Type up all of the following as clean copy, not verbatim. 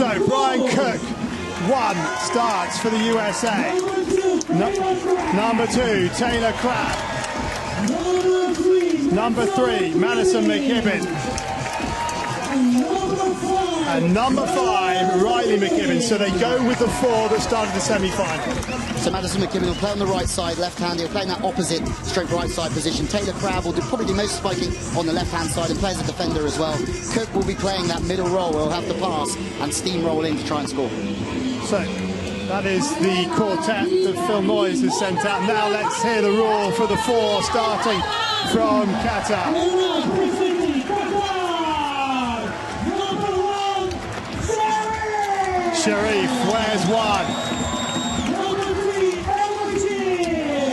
So Brian Cook, 1, starts for the USA. Number 2, Taylor Crabb. Number 3, Madison McKibbin. And number 5, Riley McKibbin. So they go with the 4 that started the semi-final. So Madison McKibbin will play on the right side, left-hand. He'll play in that opposite stroke right side position. Taylor Crabb will probably do most spiking on the left-hand side and play as a defender as well. Cook will be playing that middle role. He'll have the pass and steamroll in to try and score. So that is the quartet that Phil Noyes has sent out. Now let's hear the roar for the 4 starting from Qatar. Sharif wears 1.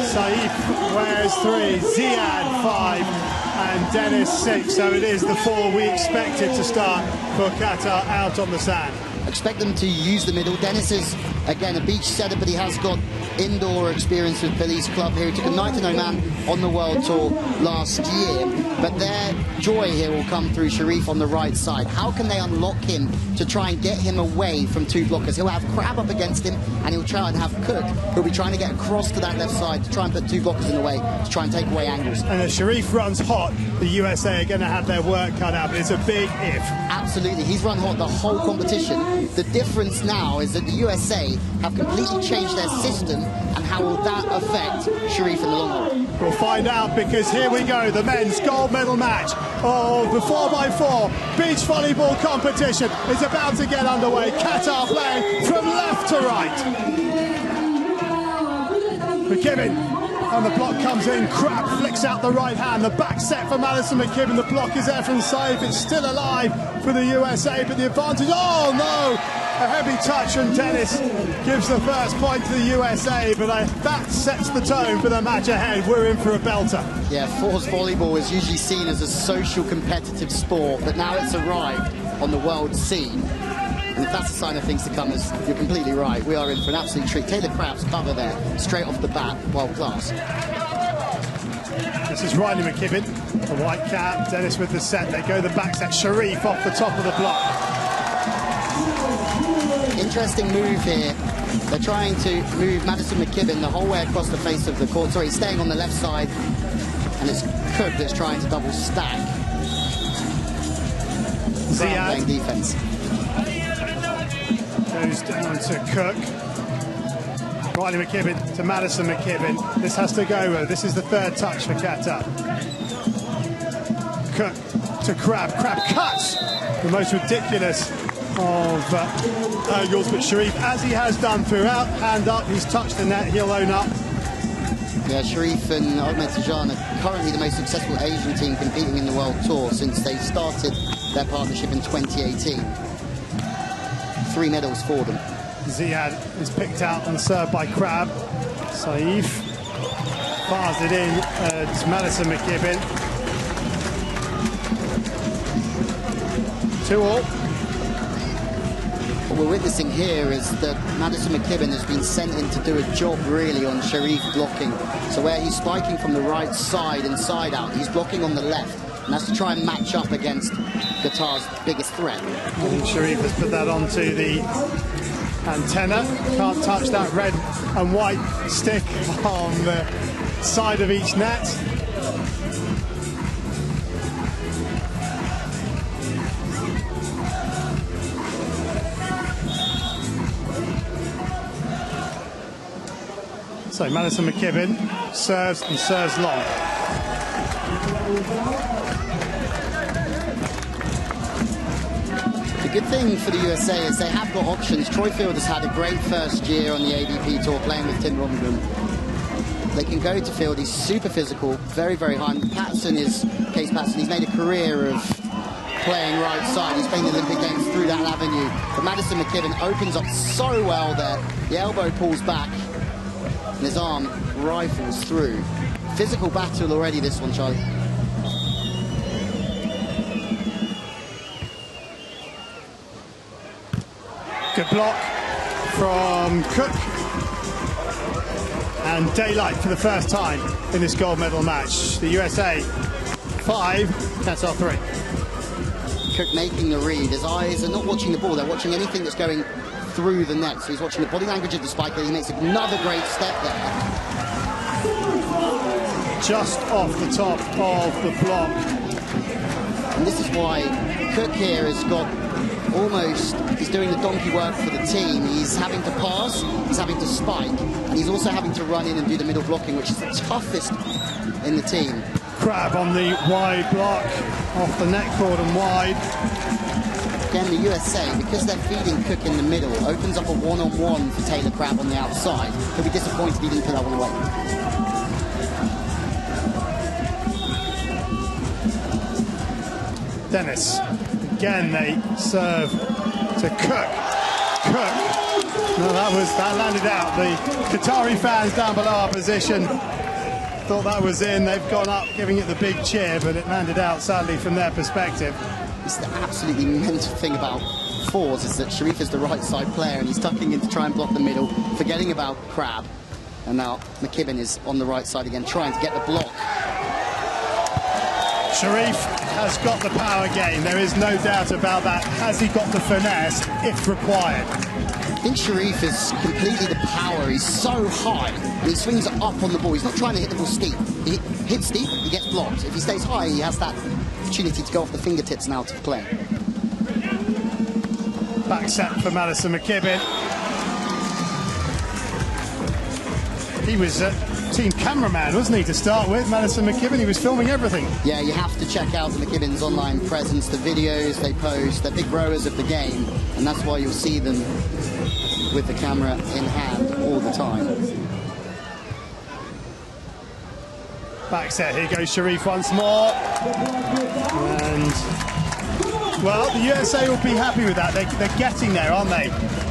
Saif wears 3. Ziad 5. And Dennis 6. So it is the 4 we expected to start for Qatar out on the sand. Expect them to use the middle. Dennis is, again, a beach setter, but he has got indoor experience with Billy's club here. He took a night in Oman on the World Tour last year. But their joy here will come through Sharif on the right side. How can they unlock him to try and get him away from 2 blockers? He'll have Crabb up against him, and he'll try and have Cook, who'll be trying to get across to that left side to try and put 2 blockers in the way, to try and take away angles. And as Sharif runs hot, the USA are going to have their work cut out. But it's a big if. Absolutely. He's run hot the whole competition. The difference now is that the USA have completely changed their system, and how will that affect Sharif in the long run? We'll find out, because here we go, the men's gold medal match of the 4x4 beach volleyball competition is about to get underway. Qatar playing from left to right. McKibbin, and the block comes in. Crabb flicks out the right hand. The back set for Madison McKibbin. The block is there from Saif. It's still alive for the USA, but the advantage, oh no! A heavy touch from Dennis gives the first point to the USA, but that sets the tone for the match ahead. We're in for a belter. Yeah, fours volleyball is usually seen as a social competitive sport, but now it's arrived on the world scene. And if that's a sign of things to come, you're completely right. We are in for an absolute treat. Taylor Crabb's cover there, straight off the bat, world class. This is Riley McKibbin, the white cap. Dennis with the set. They go the back set. Sharif off the top of the block. Interesting move here. They're trying to move Madison McKibbin the whole way across the face of the court. Sorry, he's staying on the left side, and it's Cook that's trying to double stack. Ziad playing defense. Goes down to Cook. Riley McKibbin to Madison McKibbin. This has to go. This is the 3rd touch for Qatar. Cook to Crabb. Crabb cuts the most ridiculous of angles, but Sharif, as he has done throughout, hand up, he's touched the net, he'll own up. Yeah, Sharif and Ahmed Tijan are currently the most successful Asian team competing in the World Tour since they started their partnership in 2018. 3 medals for them. Ziad is picked out and served by Crabb. Saif fires it in to Madison McKibbin. 2-all. What we're witnessing here is that Madison McKibbin has been sent in to do a job really on Sharif blocking. So where he's spiking from the right side and side out, he's blocking on the left. And that's to try and match up against Qatar's biggest threat. And Sharif has put that onto the antenna. Can't touch that red and white stick on the side of each net. So Madison McKibbin serves and serves long. The good thing for the USA is they have got options. Troy Field has had a great first year on the ADP Tour playing with Tim Robinson. They can go to Field. He's super physical, very, very high. Patterson is, Case Patterson, he's made a career of playing right side. He's playing the Olympic Games through that avenue. But Madison McKibbin opens up so well there. The elbow pulls back, and his arm rifles through. Physical battle already, this one, Charlie. Good block from Cook. And daylight for the first time in this gold medal match. The USA 5, Qatar 3. Cook making the read. His eyes are not watching the ball, they're watching anything that's going through the net. So he's watching the body language of the spiker. He makes another great step there. Just off the top of the block. And this is why Cook here has got almost, he's doing the donkey work for the team. He's having to pass, he's having to spike, and he's also having to run in and do the middle blocking, which is the toughest in the team. Crab on the wide block, off the net cord and wide. Again, the USA, because they're feeding Cook in the middle, opens up a one-on-one for Taylor Crab on the outside. He'll be disappointed he didn't put that one away. Dennis, again they serve to Cook. Cook, no, that landed out. The Qatari fans down below our position thought that was in. They've gone up giving it the big cheer, but it landed out sadly from their perspective. It's the absolutely mental thing about fours is that Sharif is the right side player and he's tucking in to try and block the middle, forgetting about Crab. And now McKibben is on the right side again, trying to get the block. Sharif has got the power game, there is no doubt about that. Has he got the finesse if required? I think Sharif is completely the power. He's so high and he swings it up on the ball. He's not trying to hit the ball steep. He hits steep, he gets blocked. If he stays high, he has that opportunity to go off the fingertips and out of play. Back set for Madison McKibben. He was team cameraman, wasn't he, to start with? Madison McKibben, he was filming everything. Yeah, you have to check out the McKibben's online presence, the videos they post. They're big growers of the game, and that's why you'll see them with the camera in hand all the time. Back set, here goes Sharif once more. And, well, the USA will be happy with that. They're getting there, aren't they?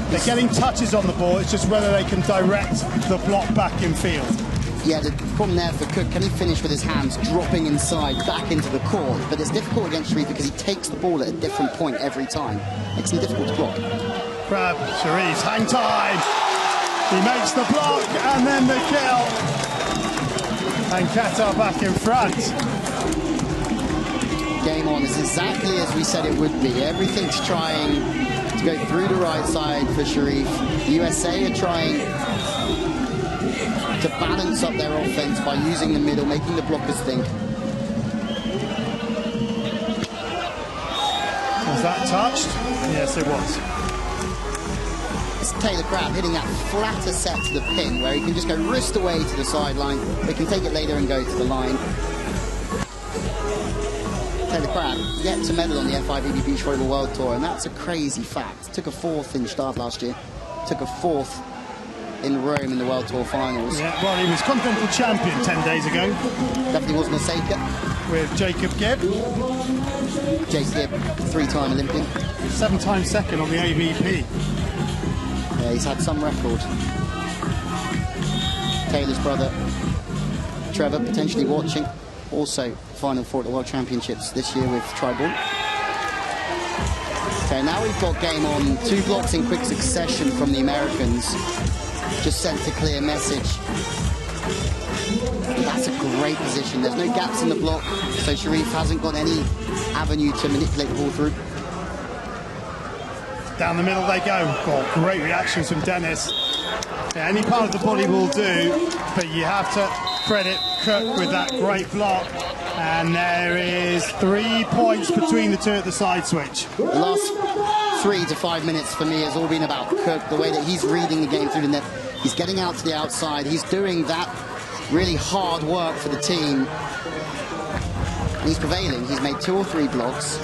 They're getting touches on the ball. It's just whether they can direct the block back in field. Yeah, the problem there for Cook, can he finish with his hands dropping inside back into the court? But it's difficult against Sharif because he takes the ball at a different point every time. Makes him difficult to block. Crab, Sharif's hang time. He makes the block and then the kill. And Qatar back in front. Game on is exactly as we said it would be. Everything's trying to go through the right side for Sharif. The USA are trying to balance up their offense by using the middle, making the blockers think. Was that touched? Yes, it was. It's Taylor Crab hitting that flatter set to the pin where he can just go wrist away to the sideline. They can take it later and go to the line. Taylor Crab yet to medal on the FIVB Beach Volleyball World Tour, and that's a crazy fact. Took a 4th in Stade last year, took a 4th in Rome in the World Tour finals. Yeah, well, he was continental champion 10 days ago. Definitely wasn't a safe get. With Jacob Gibb. Jacob Gibb, 3-time Olympian. 7-time second on the AVP. Yeah, he's had some record. Taylor's brother, Trevor, potentially watching. Also, Final Four at the World Championships this year with Tri-Ball. Okay, now we've got game on. 2 blocks in quick succession from the Americans. Just sent a clear message. That's a great position. There's no gaps in the block, so Sharif hasn't got any avenue to manipulate the ball through. Down the middle they go. Oh, great reactions from Dennis. Yeah, any part of the body will do, but you have to credit Cook with that great block. And there is 3 points between the two at the side switch. The last 3 to 5 minutes for me has all been about Cook, the way that he's reading the game through the net. He's getting out to the outside. He's doing that really hard work for the team. And he's prevailing. He's made 2 or 3 blocks.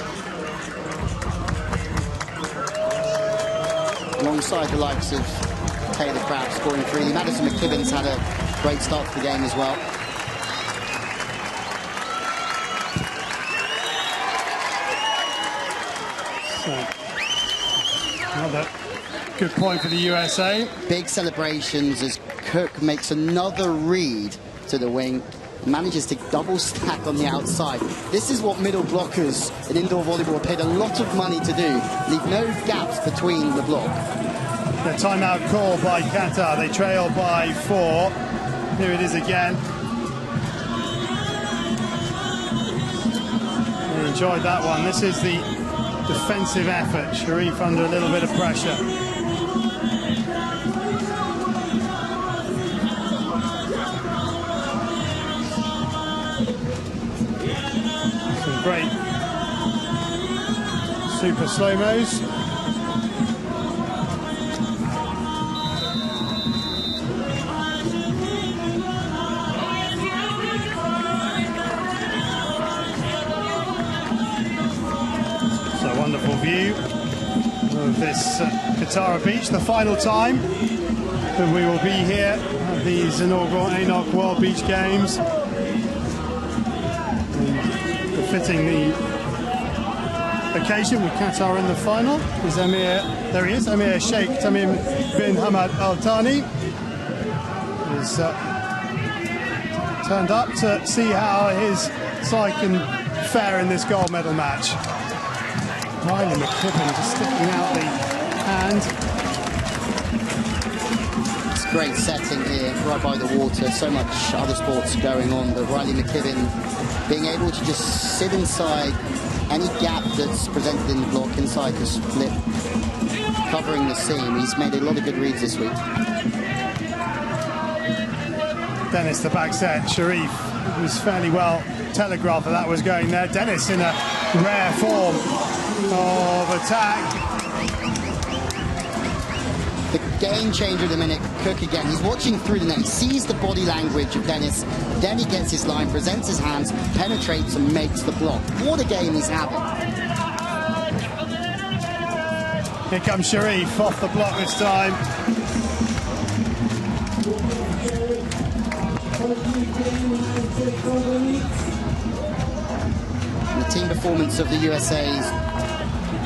Alongside the likes of Taylor Crab scoring 3. Madison McKibben's had a great start to the game as well. So, another good point for the USA. Big celebrations as Cook makes another read to the wing. Manages to double stack on the outside. This is what middle blockers in indoor volleyball are paid a lot of money to do. Leave no gaps between the block. The timeout call by Qatar. They trail by 4. Here it is again. They enjoyed that one. This is the defensive effort. Sharif under a little bit of pressure. Some great super slow-mos. Wonderful view of this Qatar beach, the final time that we will be here at these inaugural ANOC World Beach Games. And befitting the occasion with Qatar in the final is Emir, there he is, Emir Sheikh Tamim bin Hamad Al Thani is turned up to see how his side can fare in this gold medal match. Riley McKibben just sticking out the hand. It's a great setting here, right by the water. So much other sports going on, but Riley McKibben being able to just sit inside any gap that's presented in the block, inside the split, covering the seam. He's made a lot of good reads this week. Dennis, the back set. Sharif was fairly well telegraphed that was going there. Dennis in a rare form of attack. The game changer of the minute, Cook again. He's watching through the net. He sees the body language of Dennis. Then he gets his line, presents his hands, penetrates and makes the block. What a game he's having. Here comes Sharif off the block this time. The team performance of the USA's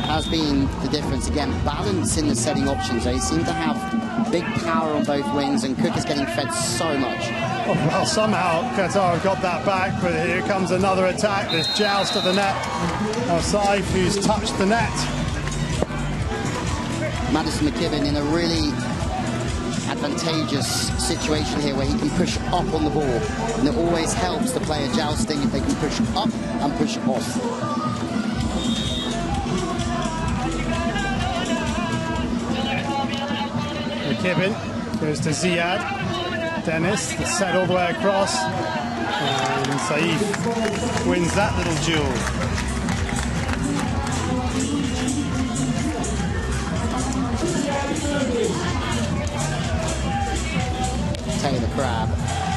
has been the difference. Again, balance in the setting options. They seem to have big power on both wings, and Cook is getting fed so much. Oh, well, somehow Qatar have got that back, but here comes another attack. This joust of the net. Saif, who's touched the net. Madison McKibben in a really advantageous situation here where he can push up on the ball, and it always helps the player jousting if they can push up and push off. McKibben goes to Ziad. Dennis, the set all the way across, and Saif wins that little duel. Taylor Crabb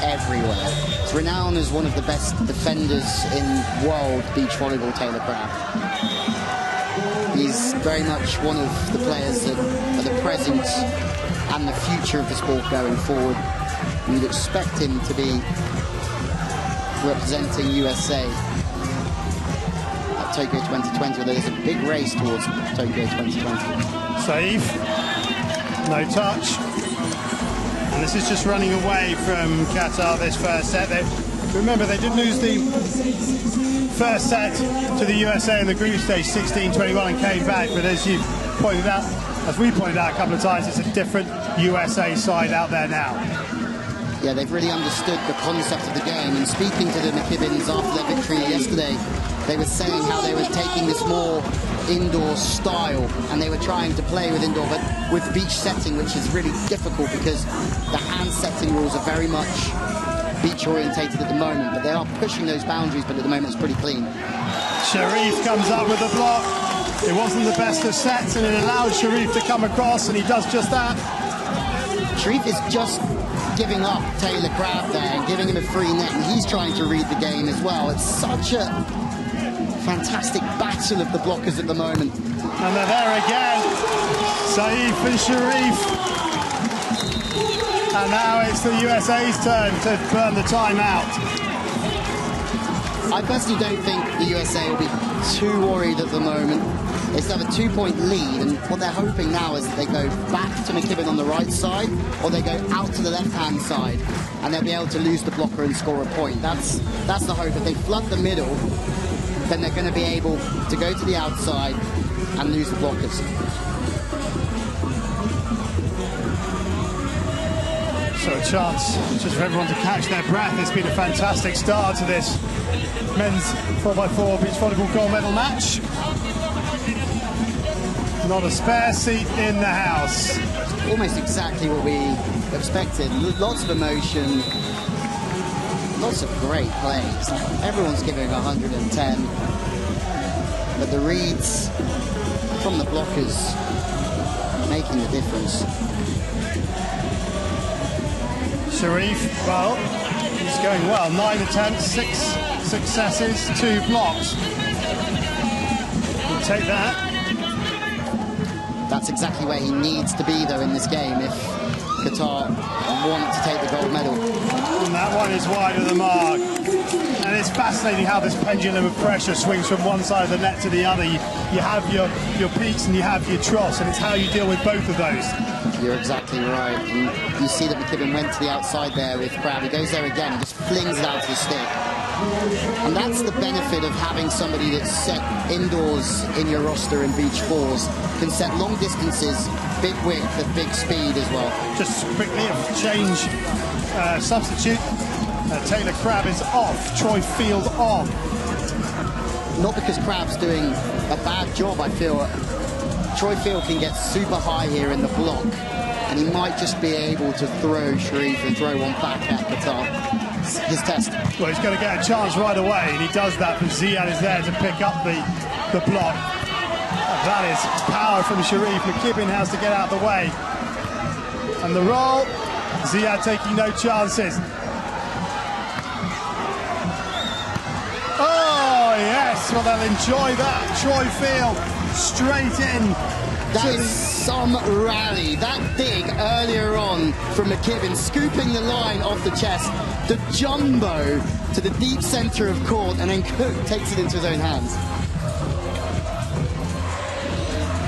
everywhere. He's renowned as one of the best defenders in world beach volleyball, Taylor Crabb. He's very much one of the players that are the present and the future of the sport going forward. You'd expect him to be representing USA at Tokyo 2020, although there's a big race towards Tokyo 2020. Saif, no touch. And this is just running away from Qatar, this first set. Remember, they did lose the first set to the USA in the group stage, 16-21, and came back. But as you pointed out, as we pointed out a couple of times, it's a different USA side out there now. Yeah, they've really understood the concept of the game. And speaking to the McKibbens after their victory yesterday, they were saying how they were taking this more indoor style, and they were trying to play with indoor, but with beach setting, which is really difficult because the hand setting rules are very much beach orientated at the moment, but they are pushing those boundaries, but at the moment it's pretty clean. Sharif comes up with the block. It wasn't the best of sets, and it allowed Sharif to come across, and he does just that. Sharif is just giving up Taylor Crabb there and giving him a free net, and he's trying to read the game as well. It's such a fantastic battle of the blockers at the moment. And they're there again, Saif and Sharif. And now it's the USA's turn to burn the time out. I personally don't think the USA will be too worried at the moment. They still have a 2-point lead, and what they're hoping now is that they go back to McKibben on the right side, or they go out to the left-hand side, and they'll be able to lose the blocker and score a point. That's the hope. If they flood the middle, then they're going to be able to go to the outside and lose the blockers. So a chance just for everyone to catch their breath. It's been a fantastic start to this men's 4x4 beach volleyball gold medal match. Not a spare seat in the house. Almost exactly what we expected. Lots of emotion, lots of great plays. Everyone's giving 110, but the reads from the blockers making the difference. Sharif, well, he's going well. 9 attempts, 6 successes, 2 blocks. We'll take that. That's exactly where he needs to be, though, in this game if Qatar want to take the gold medal. And that one is wide of the mark. And it's fascinating how this pendulum of pressure swings from one side of the net to the other. You have your peaks and you have your troughs, and it's how you deal with both of those. You're exactly right. And you see that McKibben went to the outside there with Crab. He goes there again, just flings it out to the stick. And that's the benefit of having somebody that's set indoors in your roster in beach fours, can set long distances, big width and big speed as well. Just quickly, a change substitute. Taylor Crabb is off, Troy Field on. Not because Crab's doing a bad job, I feel. Troy Field can get super high here in the block, and he might just be able to throw Sharif and throw one back at Qatar. His test. Well, he's going to get a chance right away, and he does that, but Ziad is there to pick up the block. That is power from Sharif. McKibben has to get out of the way. And the roll, Ziad taking no chances. Oh, yes, well, they'll enjoy that. Troy Field straight in. That is some rally. That dig earlier on from McKibben, scooping the line off the chest, the jumbo to the deep centre of court, and then Cook takes it into his own hands.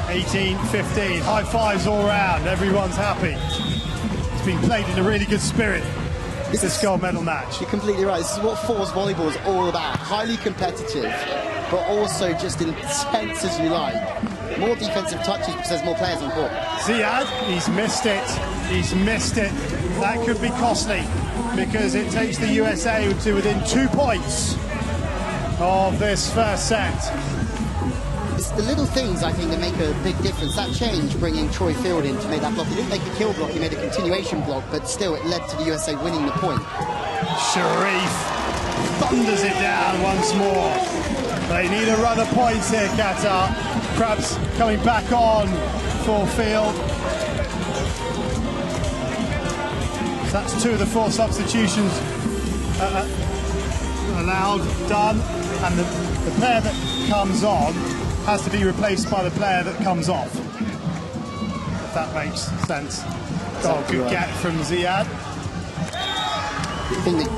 18-15, high fives all round, everyone's happy. It's been played in a really good spirit, this gold medal match. You're completely right. This is what fours volleyball is all about. Highly competitive, but also just intense as you like. More defensive touches because there's more players on court. Ziad, he's missed it. He's missed it. That could be costly because it takes the USA to within 2 points of this first set. It's the little things, I think, that make a big difference. That change, bringing Troy Field in to make that block. He didn't make a kill block, he made a continuation block, but still it led to the USA winning the point. Sharif thunders it down once more. They need a run of points here, Qatar. Krabs coming back on for Field. So that's 2 of the 4 substitutions allowed, done, and the player that comes on has to be replaced by the player that comes off. If that makes sense. Oh, good get from Ziad. I think that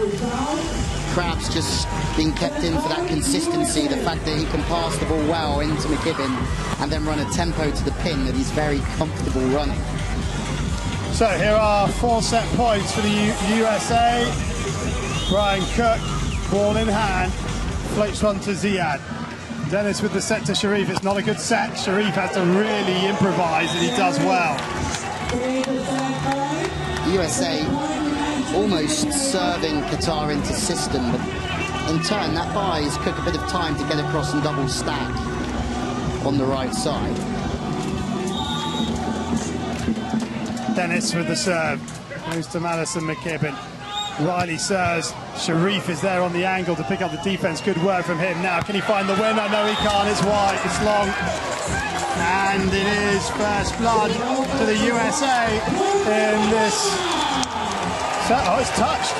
Crab's just being kept in for that consistency, the fact that he can pass the ball well into McKibben and then run a tempo to the pin that he's very comfortable running. So here are 4 set points for the USA. Brian Cook, ball in hand, floats one to Ziad. Dennis with the set to Sharif. It's not a good set. Sharif has to really improvise, and he does well. The USA almost serving Qatar into system, but in turn that buys Cook a bit of time to get across and double stack on the right side. Dennis with the serve. Goes to Madison McKibben. Riley serves. Sharif is there on the angle to pick up the defense. Good work from him. Now, can he find the winner? No, he can't. It's wide. It's long. And it is first blood to the USA in this set. Oh, it's touched.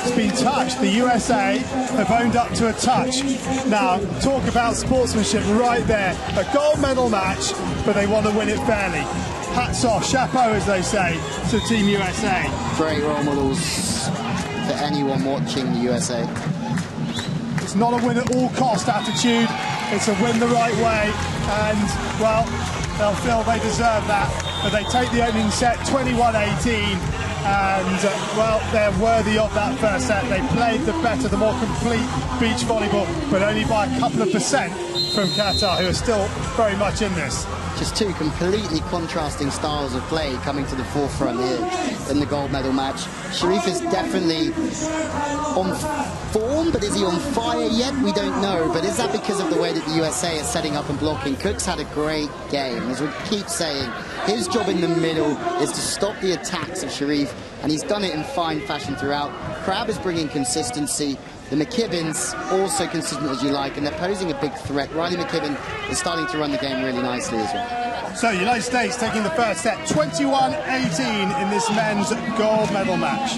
It's been touched. The USA have owned up to a touch. Now, talk about sportsmanship right there. A gold medal match, but they want to win it fairly. Hats off, chapeau, as they say, to Team USA. Great role models for anyone watching the USA. It's not a win at all cost attitude. It's a win the right way, and, well, they'll feel they deserve that. But they take the opening set 21-18, and, well, they're worthy of that first set. They played the better, the more complete beach volleyball, but only by a couple of % from Qatar, who are still very much in this. Just two completely contrasting styles of play coming to the forefront here in the gold medal match. Sharif is definitely on form, but is he on fire yet? We don't know. But is that because of the way that the USA is setting up and blocking? Cook's had a great game. As we keep saying, his job in the middle is to stop the attacks of Sharif, and he's done it in fine fashion throughout. Crab is bringing consistency. The McKibbins also consistent as you like, and they're posing a big threat. Riley McKibbin is starting to run the game really nicely as well. So United States taking the first set, 21-18 in this men's gold medal match.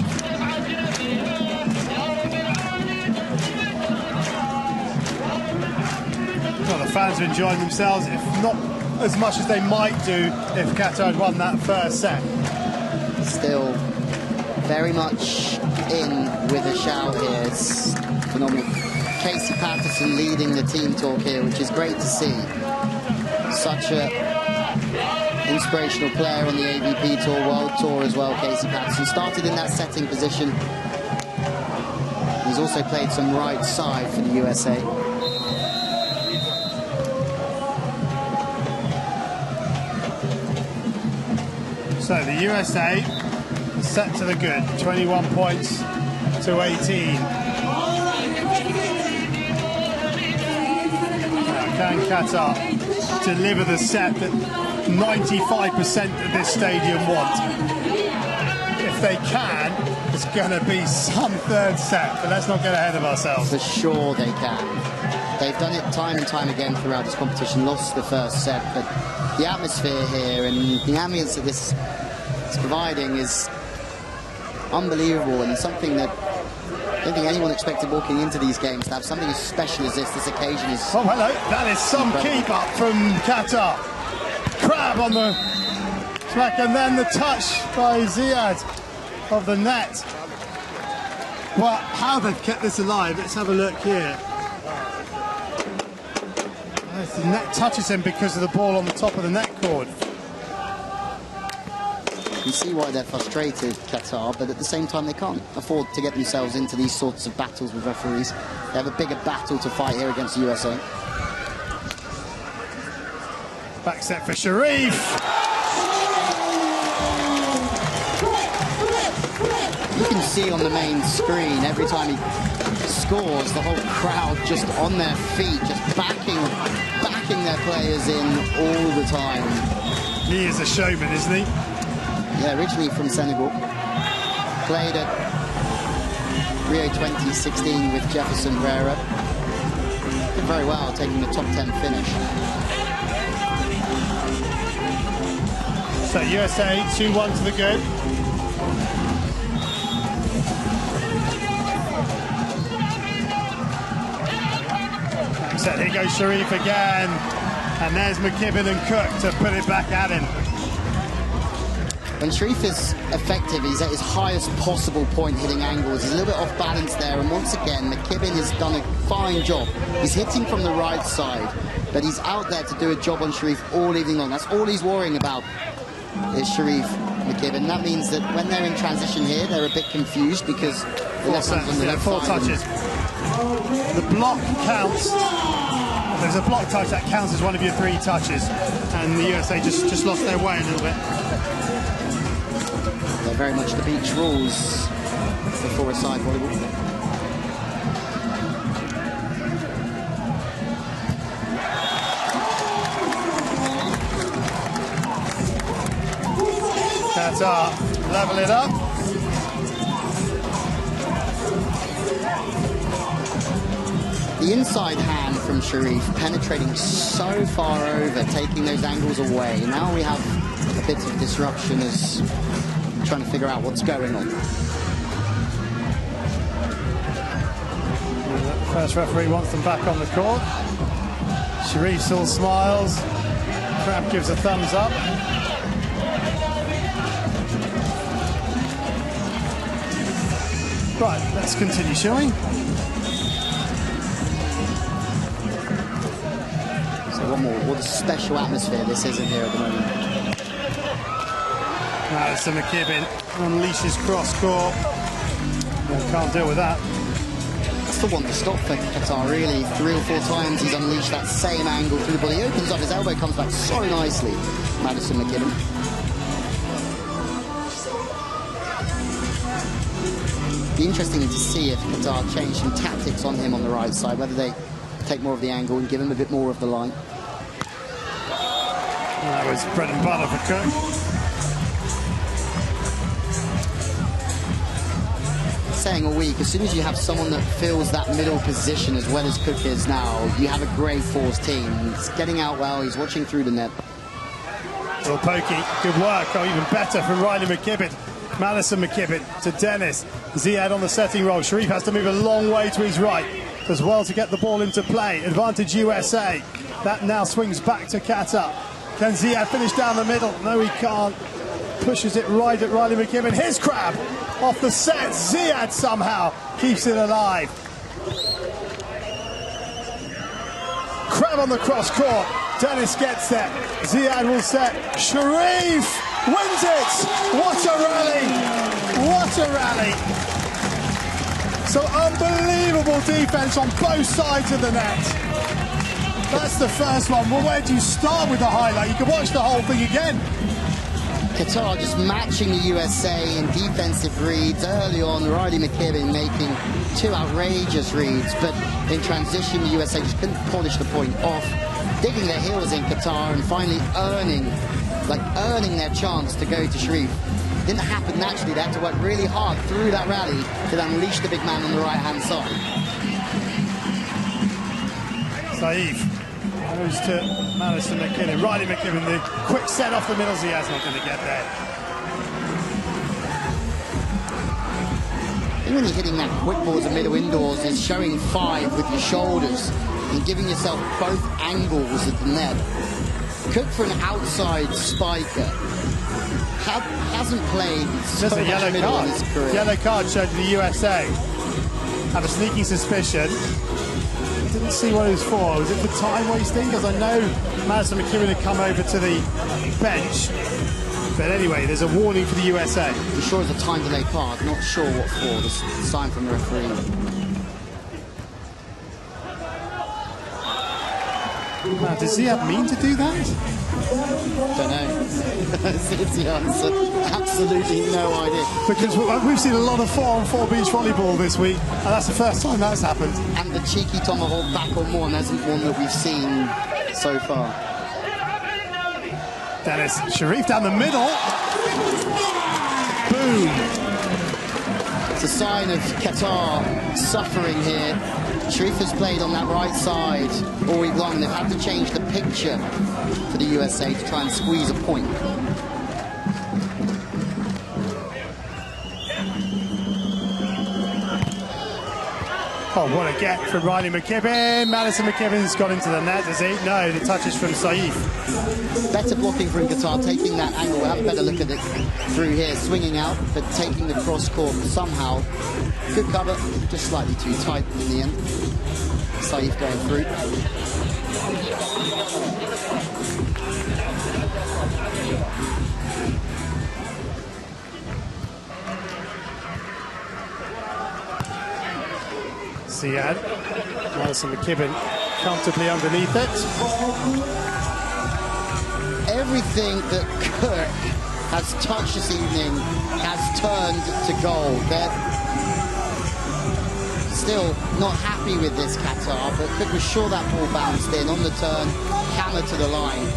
Well, the fans are enjoying themselves, if not as much as they might do if Qatar had won that first set. Still very much in with a shout here. It's phenomenal. Casey Patterson leading the team talk here, which is great to see. Such a inspirational player on the AVP Tour, World Tour as well, Casey Patterson. Started in that setting position. He's also played some right side for the USA. So the USA set to the good, 21 points to 18. Now, can Qatar deliver the set that 95% of this stadium want? If they can, it's going to be some third set, but let's not get ahead of ourselves. For sure they can. They've done it time and time again throughout this competition, lost the first set, but the atmosphere here and the ambience that this is providing is unbelievable, and something that I don't think anyone expected walking into these games to have something as special as this. This occasion is... Oh, hello. That is some keep up from Qatar. Crab on the track, and then the touch by Ziad of the net. Well, how they've kept this alive, let's have a look here. The net touches him because of the ball on the top of the net cord. You can see why they're frustrated, Qatar, but at the same time they can't afford to get themselves into these sorts of battles with referees. They have a bigger battle to fight here against the USA. Back set for Sharif. You can see on the main screen, every time he scores, the whole crowd just on their feet, just backing their players in all the time. He is a showman, isn't he? Yeah, originally from Senegal. Played at Rio 2016 with Jefferson Herrera. Did very well, taking the top 10 finish. So USA 2-1 to the good. So here goes Sharif again, and there's McKibbin and Cook to put it back at him. When Sharif is effective, he's at his highest possible point hitting angles. He's a little bit off balance there, and once again, McKibbin has done a fine job. He's hitting from the right side, but he's out there to do a job on Sharif all evening long. That's all he's worrying about, is Sharif McKibbin. That means that when they're in transition here, they're a bit confused because the left hand's on the left four side. touches. The block counts. If there's a block touch, that counts as one of your 3 touches, and the USA just lost their way a little bit. They're very much the beach rules for four-a-side volleyball. Qatar level it up. The inside hand from Sharif penetrating so far over, taking those angles away. Now we have a bit of disruption as trying to figure out what's going on. First referee wants them back on the court. Sharif still smiles. Crab gives a thumbs up. Right, let's continue, shall we? So what a special atmosphere this is in here at the moment. Madison McKibbin unleashes cross court. Well, can't deal with that. that's the one to stop for Qatar, really. 3 or 4 times he's unleashed that same angle through the body. He opens up, his elbow comes back so nicely, Madison McKibben. Be interesting to see if Qatar change some tactics on him on the right side, whether they take more of the angle and give him a bit more of the line. That was bread and butter for Cook. Saying all week, as soon as you have someone that fills that middle position as well as Cook is now, you have a great force team. He's getting out well, he's watching through the net. Little pokey, good work. Oh, even better from Riley McKibben. Madison McKibben to Dennis. Ziad on the setting roll. Sharif has to move a long way to his right as well to get the ball into play. Advantage USA. That now swings back to Qatar. Can Ziad finish down the middle? No, he can't. Pushes it right at Riley McKibben. His crab off the set. Ziad somehow keeps it alive. Crab on the cross court. Dennis gets there. Ziad will set. Sharif wins it. What a rally. What a rally. So unbelievable defense on both sides of the net. That's the first one. Well, where do you start with the highlight? You can watch the whole thing again. Qatar just matching the USA in defensive reads early on. Riley McKibben making 2 outrageous reads, but in transition the USA just couldn't polish the point off, digging their heels in Qatar and finally earning their chance to go to Sharif. Didn't happen naturally. They had to work really hard through that rally to unleash the big man on the right hand side. Saif goes to Madison McKibben. Riley McKibben, the quick set off the middle. Ziad's not going to get there. I think when you're hitting that quick balls and middle indoors, is showing 5 with your shoulders and giving yourself both angles at the net. Cook for an outside spiker hasn't played so much yellow middle card. in his career. Yellow card showed the USA. Have a sneaking suspicion. Didn't see what it was for. Was it for time wasting? Because I know Madison McKibben had come over to the bench. But anyway, there's a warning for the USA. I'm sure it's a time delay card, not sure what for. The sign from the referee. Now, does Ziad mean to do that? Don't know. It's the answer. Absolutely no idea. Because we've seen a lot of 4-on-4 beach volleyball this week, and that's the first time that's happened. And the cheeky tomahawk back on one isn't one that we've seen so far. Dennis, Sharif down the middle. Boom. It's a sign of Qatar suffering here. Sharif has played on that right side all week long. They've had to change the picture for the USA to try and squeeze a point. Oh, what a get from Riley McKibben. Madison McKibben's got into the net, does he? No, the touch is from Saif. Better blocking from Qatar, taking that angle. We'll have a better look at it through here. Swinging out, but taking the cross court somehow. Good cover, just slightly too tight in the end. Saif going through. Ziad, Madison McKibben comfortably underneath it. Everything that Cook has touched this evening has turned to gold. They're still not happy with this Qatar, but Cook was sure that ball bounced in on the turn, hammer to the line.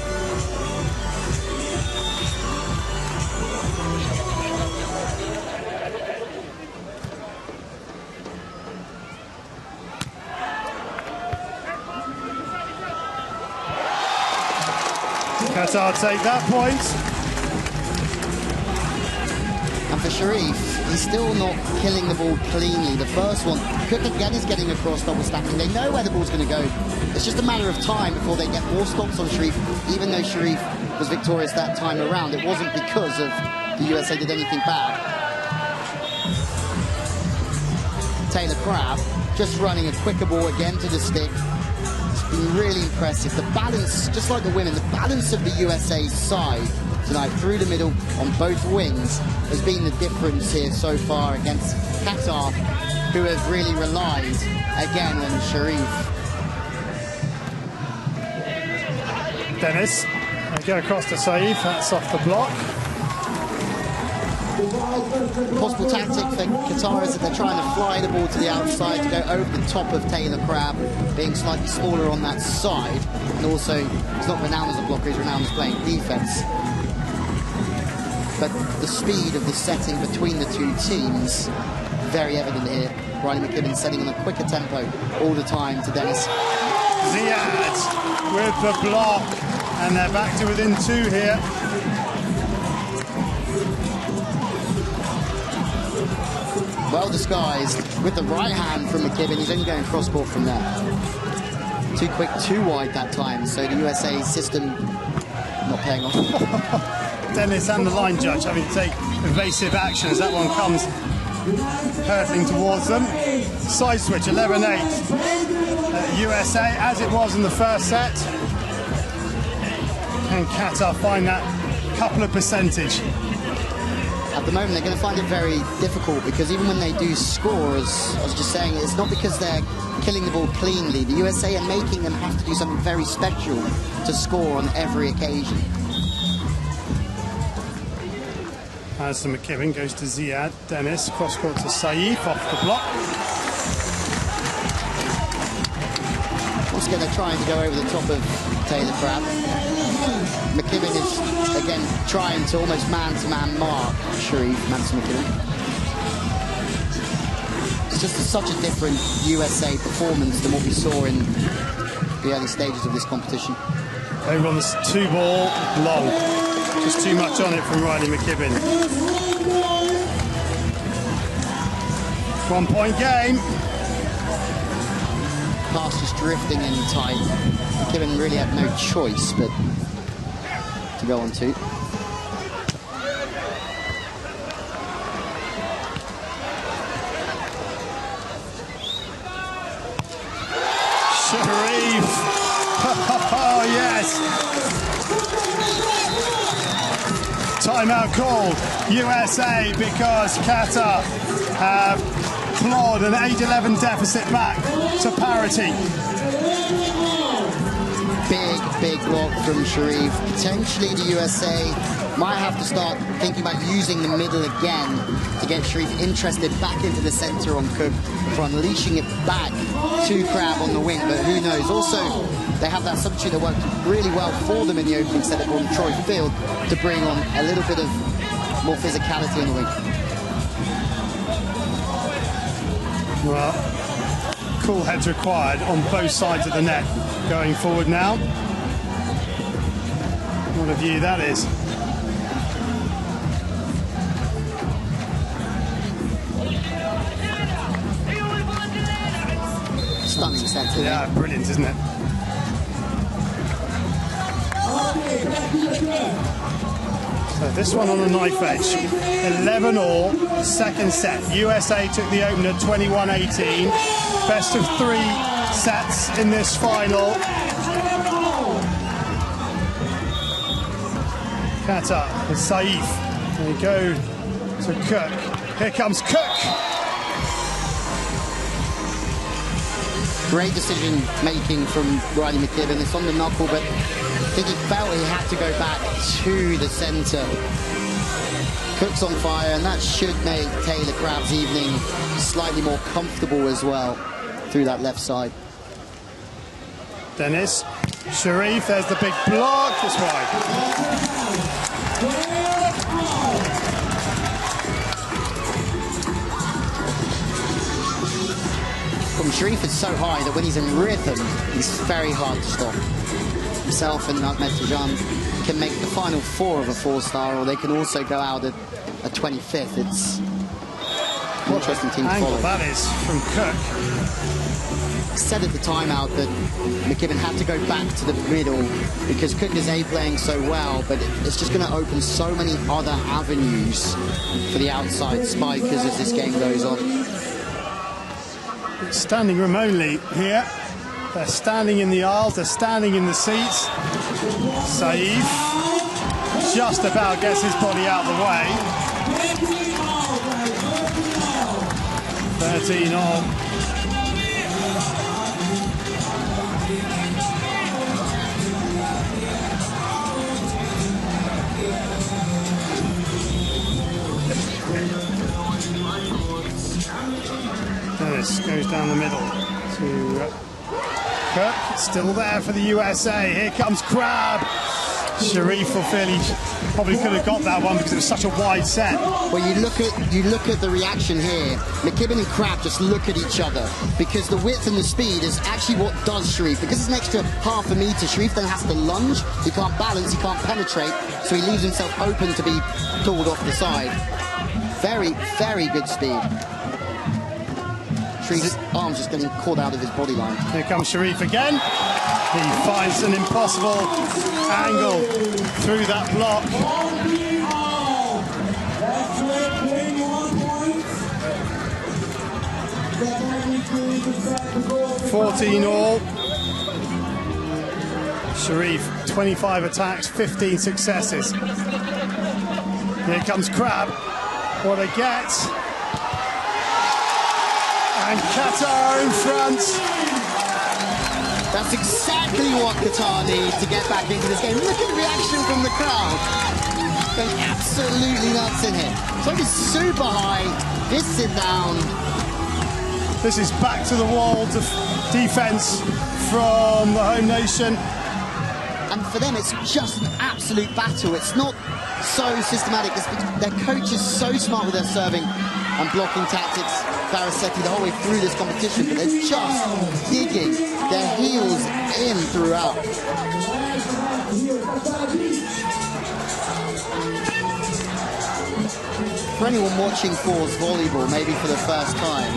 Qatar take that point. And for Sharif, he's still not killing the ball cleanly. The first one, Cook again is getting across double stacking. They know where the ball's going to go. It's just a matter of time before they get more stops on Sharif. Even though Sharif was victorious that time around, it wasn't because of the USA did anything bad. Taylor Crabb just running a quicker ball again to the stick. Been really impressive. The balance, just like the women, the balance of the USA side tonight through the middle on both wings has been the difference here so far against Qatar. who have really relied again on Sharif. Dennis, they go across to Saif, that's off the block. Possible tactic for Qatar is that they're trying to fly the ball to the outside to go over the top of Taylor Crabb, being slightly smaller on that side. And also, he's not renowned as a blocker, he's renowned as playing defense. But the speed of the setting between the two teams, very evident here. Riley McKibben setting on a quicker tempo all the time to Dennis. Ziad with the block, and they're back to within 2 here. Well disguised with the right hand from McKibben. He's only going cross court from there. Too quick, too wide that time. So the USA system not paying off. Dennis and the line judge having to take evasive action as that one comes hurtling towards them. Side switch, 11-8. USA, as it was in the first set. Can Qatar find that couple of percentage? At the moment, they're going to find it very difficult because even when they do score, as I was just saying, it's not because they're killing the ball cleanly. The USA are making them have to do something very special to score on every occasion. Alison McKibben goes to Ziad. Dennis, cross court to Saif, off the block. Once again, they're trying to go over the top of Taylor Crabb. McKibben is, again, trying to almost man-to-man mark Sharif, Madison McKibben. It's just such a different USA performance than what we saw in the early stages of this competition. Over on this 2-ball, long. Just too much on it from Riley McKibben. 1-point game. Pass just drifting in tight. McKibben really had no choice but to go on 2. Sharif. Oh, yes. Timeout called, USA, because Qatar have clawed an 8-11 deficit back to parity. Big block from Sharif. Potentially the USA might have to start thinking about using the middle again to get Sharif interested back into the center on Cook for unleashing it back to Crabb on the wing, but who knows. Also, they have that substitute that worked really well for them in the opening set on Troy Field to bring on a little bit of more physicality on the wing. Well, cool heads required on both sides of the net going forward now. What a view that is. Stunning set. Yeah, brilliant, isn't it? So this one on a knife edge. 11-all, second set. USA took the opener 21-18. Best of 3 sets in this final. Qatar with Saif. They go to Cook. Here comes Cook. Great decision making from Riley McKibben. It's on the knuckle, but I think he felt he had to go back to the center. Cook's on fire, and that should make Taylor Crabb's evening slightly more comfortable as well through that left side. Dennis, Sharif, there's the big block, it's wide. Sharif is so high that when he's in rhythm, it's very hard to stop. Himself and Ahmed Tijan can make the final 4 of a 4-star, or they can also go out at a 25th. It's an interesting team to follow. That is from Cook. Said at the timeout that McKibben had to go back to the middle because Cook is playing so well, but it's just going to open so many other avenues for the outside spikers as this game goes on. Standing room only here. They're standing in the aisles, they're standing in the seats. Saif just about gets his body out of the way. 13 all. Dennis goes down the middle to Kirk, still there for the USA. Here comes Crab. Sharif will feel he probably could have got that one because it was such a wide set. Well, you look at the reaction here. McKibben and Crab just look at each other because the width and the speed is actually what does Sharif. Because it's an extra half a meter, Sharif then has to lunge. He can't balance, he can't penetrate, so he leaves himself open to be pulled off the side. Very, very good speed. Sharif's arm's just getting caught out of his body line. Here comes Sharif again. He finds an impossible angle througthrough that block. 14 all. Sharif, 25 attacks, 15 successes. Here comes Crab. What a get. And Qatar in front. That's exactly what Qatar needs to get back into this game. Look at the reaction from the crowd. Going absolutely nuts in here. So it's super high, this sit down. This is back to the wall defense from the home nation. And for them, it's just an absolute battle. It's not so systematic. Their coach is so smart with their serving and blocking tactics, Barasetti, the whole way through this competition, but they're just digging their heels in throughout. For anyone watching Fours volleyball, maybe for the first time,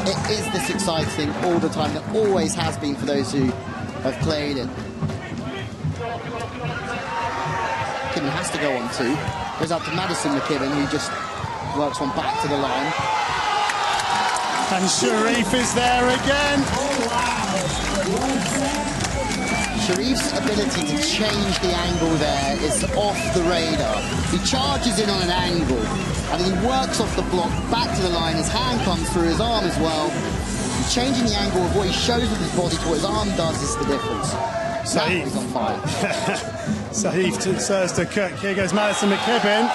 it is this exciting all the time. There always has been for those who have played it. McKibben has to go on two. Goes out to Madison McKibben, who just works one back to the line. And Sharif is there again. Sharif's ability to change the angle there is off the radar. He charges in on an angle, and then he works off the block back to the line. His hand comes through his arm as well. Changing the angle of what he shows with his body to what his arm does is the difference. Sahif. He's on fire. Sahif serves to Cook. Here goes Madison McKibben.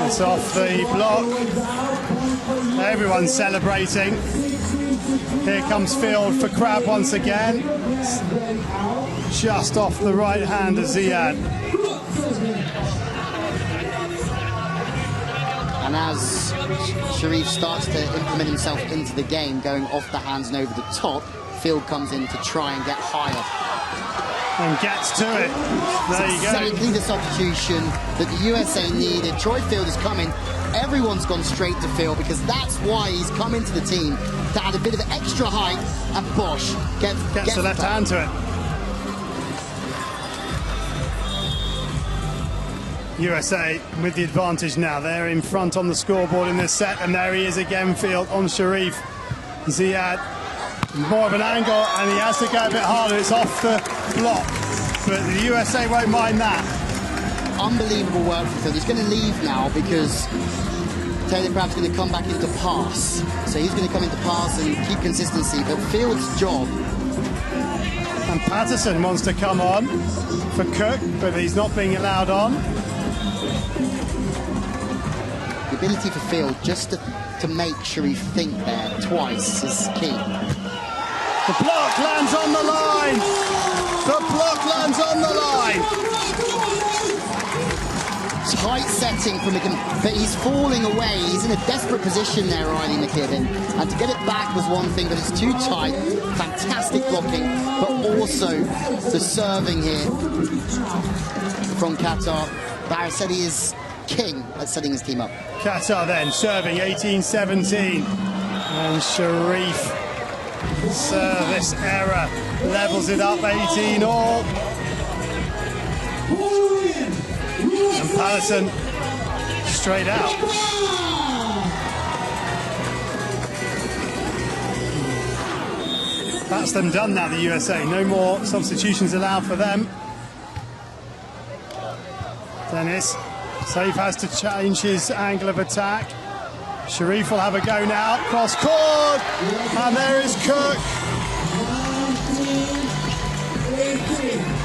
It's off the block. Everyone's celebrating. Here comes Field for Crab once again. Just off the right hand of Ziad. And as Sharif starts to implement himself into the game, going off the hands and over the top, Field comes in to try and get higher. And gets to it. There you go. Exactly the substitution that the USA needed. Troy Field is coming. Everyone's gone straight to Field because that's why he's come into the team, to add a bit of extra height, and Bosch gets the left hand to it. USA with the advantage now. They're in front on the scoreboard in this set, and there he is again, Field on Sharif. Ziad, more of an angle, and he has to go a bit harder. It's off the block, but the USA won't mind that. Unbelievable work from Field. He's going to leave now because Taylor Crab's going to come back into pass. So he's going to come into pass and keep consistency, but Field's job. And Patterson wants to come on for Cook, but he's not being allowed on. The ability for Field just to make Sharif think there twice is key. The block lands on the line. The block lands on the line. Tight setting from McKibben, but he's falling away. He's in a desperate position there, Riley McKibben. And to get it back was one thing, but it's too tight. Fantastic blocking, but also the serving here from Qatar. Barasetti is king at setting his team up. Qatar then serving 18-17. And Sharif, service error, levels it up 18 all. And Patterson straight out. That's them done now, the USA. No more substitutions allowed for them. Dennis, Safe has to change his angle of attack. Sharif will have a go now, cross court, and there is Cook.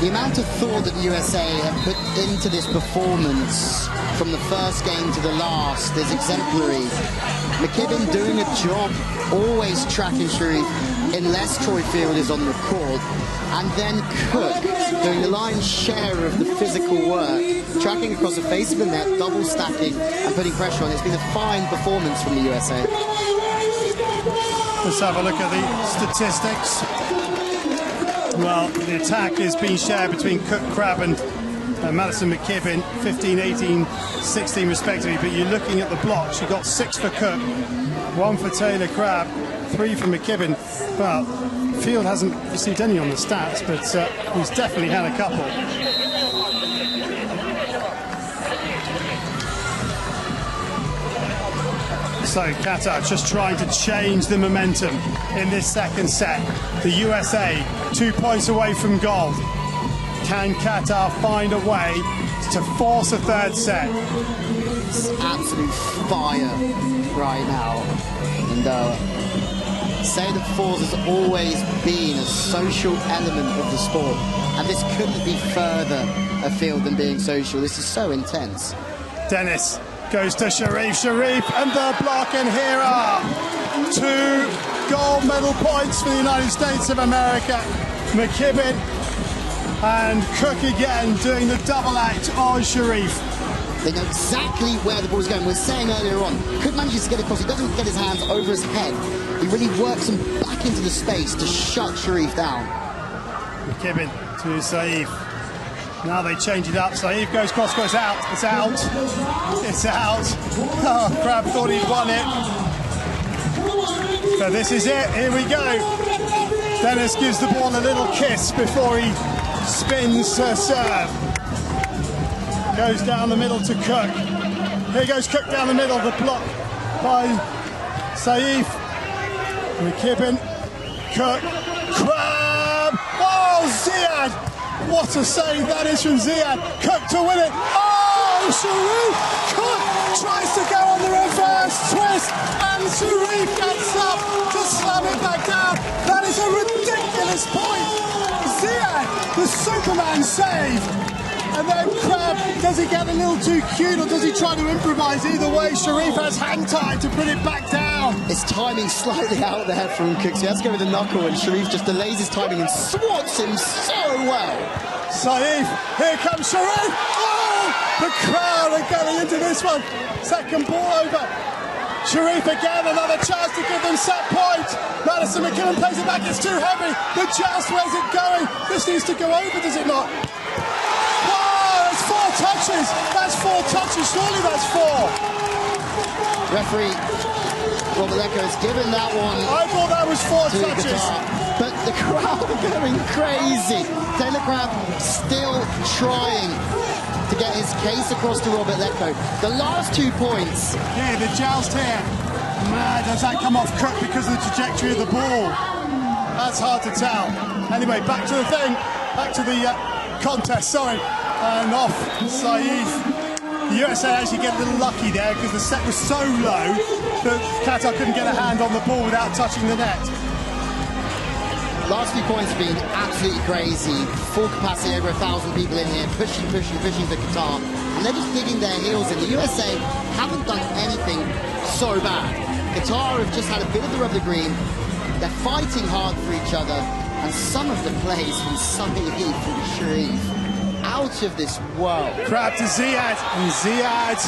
The amount of thought that the USA have put into this performance from the first game to the last is exemplary. McKibben doing a job, always tracking Sharif unless Troy Field is on the court. And then Cook doing the lion's share of the physical work, tracking across the face of the net, double stacking and putting pressure on. It's been a fine performance from the USA. Let's have a look at the statistics. Well, the attack is being shared between Cook, Crabb and Madison McKibben, 15, 18, 16 respectively, but you're looking at the blocks. You got 6 for Cook, 1 for Taylor Crabb, 3 for McKibben. Well, Field hasn't received any on the stats, but he's definitely had a couple. So Qatar just trying to change the momentum in this second set. The USA 2 points away from gold. Can Qatar find a way to force a third set? It's absolute fire right now. And say that fours has always been a social element of the sport, and this couldn't be further afield than being social. This is so intense. Dennis goes to Sharif and the block, and here are 2 gold medal points for the United States of America. McKibben and Cook again doing the double act on Sharif. They know exactly where the ball is going. We were saying earlier on, Cook manages to get across. He doesn't get his hands over his head. He really works him back into the space to shut Sharif down. McKibben to Saif. Now they change it up. Saif goes cross, it's out. It's out. It's out. Oh, Crabb thought he'd won it. So this is it. Here we go. Dennis gives the ball a little kiss before he spins her serve. Goes down the middle to Cook. Here goes Cook down the middle. The block by Saif. McKibben. Cook. Crabb. Oh, Ziad. What a save that is from Ziad. Cook to win it. Oh, Sharif. Cook tries to go on the reverse twist, and Sharif gets up to slam it back down. That is a ridiculous point. Ziad, the Superman save. And then Crabb, does he get a little too cute, or does he try to improvise? Either way, Sharif has hang time to put it back down. His timing slightly out there from Cook, so he has to go with the knuckle, and Sharif just delays his timing and swats him so well. Saif, here comes Sharif. Oh, the crowd are going into this one. Second ball over. Sharif again, another chance to give them set point. Madison McKibben plays it back, it's too heavy. The just, where's it going? This needs to go over, does it not? That's 4 touches. That's 4 touches. Surely that's 4. Referee Vóley-playa has given that one. I thought that was 4 touches. Qatar, but the crowd are going crazy. Taylor Crabb still trying to get his case across to Vóley-playa. The last 2 points. Yeah, the joust here. Man, does that come off Cook because of the trajectory of the ball? That's hard to tell. Anyway, back to the thing. Back to the contest, sorry. And off Saif. The USA actually get a little lucky there because the set was so low that Qatar couldn't get a hand on the ball without touching the net. Last few points have been absolutely crazy. Full capacity, over 1,000 people in here, pushing for Qatar. And they're just digging their heels in. The USA haven't done anything so bad. Qatar have just had a bit of the rub of the green. They're fighting hard for each other. And some of the plays from Saif and Sharif, out of this world. Crabb to Ziad, and Ziad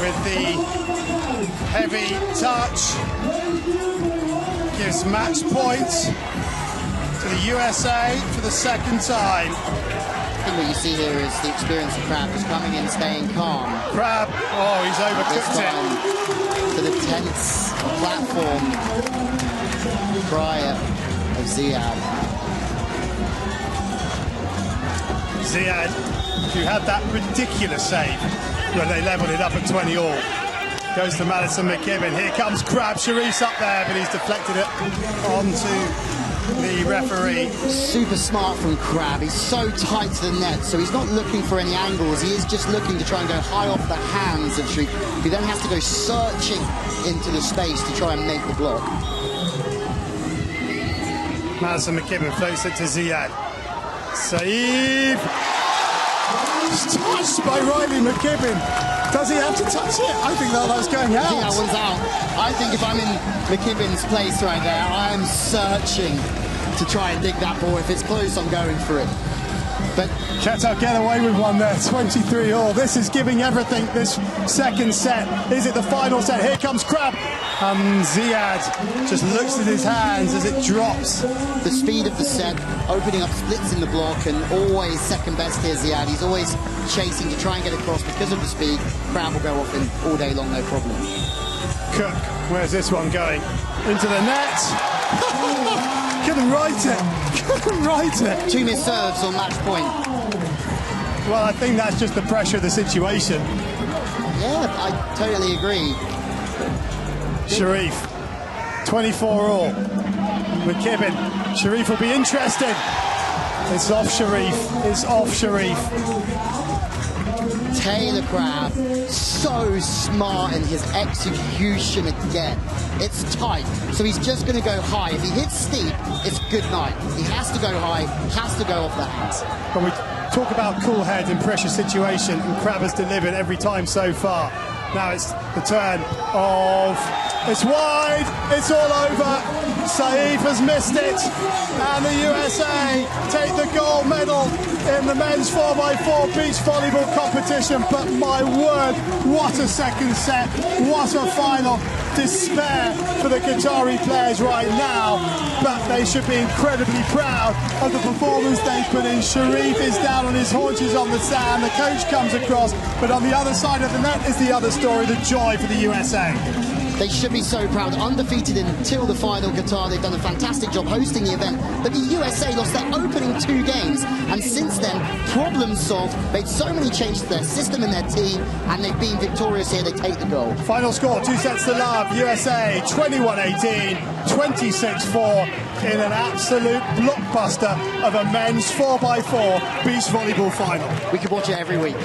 with the heavy touch gives match points to the USA for the second time. I think what you see here is the experience of Crabb just coming in, staying calm. Crabb, oh, he's overcooked it. To the tense platform prior of Ziad. Ziad, who had that ridiculous save when they levelled it up at 20-all. Goes to Madison McKibben. Here comes Crabb. Sharif's up there, but he's deflected it onto the referee. Super smart from Crab. He's so tight to the net, so he's not looking for any angles. He is just looking to try and go high off the hands of Sharif, who then has to go searching into the space to try and make the block. Madison McKibben floats it to Ziad. Saeed. Touched by Riley McKibben. Does he have to touch it? I think that was going out. I think that one's out. I think if I'm in McKibben's place right there, I am searching to try and dig that ball. If it's close, I'm going for it. But Qatar get away with one there, 23-all. This is giving everything, this second set. Is it the final set? Here comes Crab. Ziad just looks at his hands as it drops. the speed of the set, opening up splits in the block, and always second best here, Ziad. He's always chasing to try and get across because of the speed. Crab will go off in all day long, no problem. Cook, where's this one going? Into the net. Couldn't write it. Couldn't write it. 2 missed serves on match point. Well, I think that's just the pressure of the situation. Yeah, I totally agree. Sharif, 24-all. McKibben. Sharif will be interested. It's off Sharif. It's off Sharif. Taylor Crab, so smart in his execution again. It's tight, so he's just going to go high. If he hits steep, it's good night. He has to go high, has to go off the hands. When we talk about cool head and pressure situation, and Crab has delivered every time so far. Now it's the turn of... It's wide, it's all over. Saif has missed it, and the USA take the gold medal in the men's 4x4 beach volleyball competition. But my word, what a second set, what a final. Despair for the Qatari players right now, but they should be incredibly proud of the performance they put in. Sharif is down on his haunches on the sand, the coach comes across, but on the other side of the net is the other story, the joy for the USA. They should be so proud. Undefeated until the final, Qatar. They've done a fantastic job hosting the event, but the USA lost their opening 2 games, and since then, problem solved, made so many changes to their system and their team, and they've been victorious here. They take the gold. Final score, 2 sets to love. USA 21-18, 26-4 in an absolute blockbuster of a men's 4x4 beach volleyball final. We could watch it every week.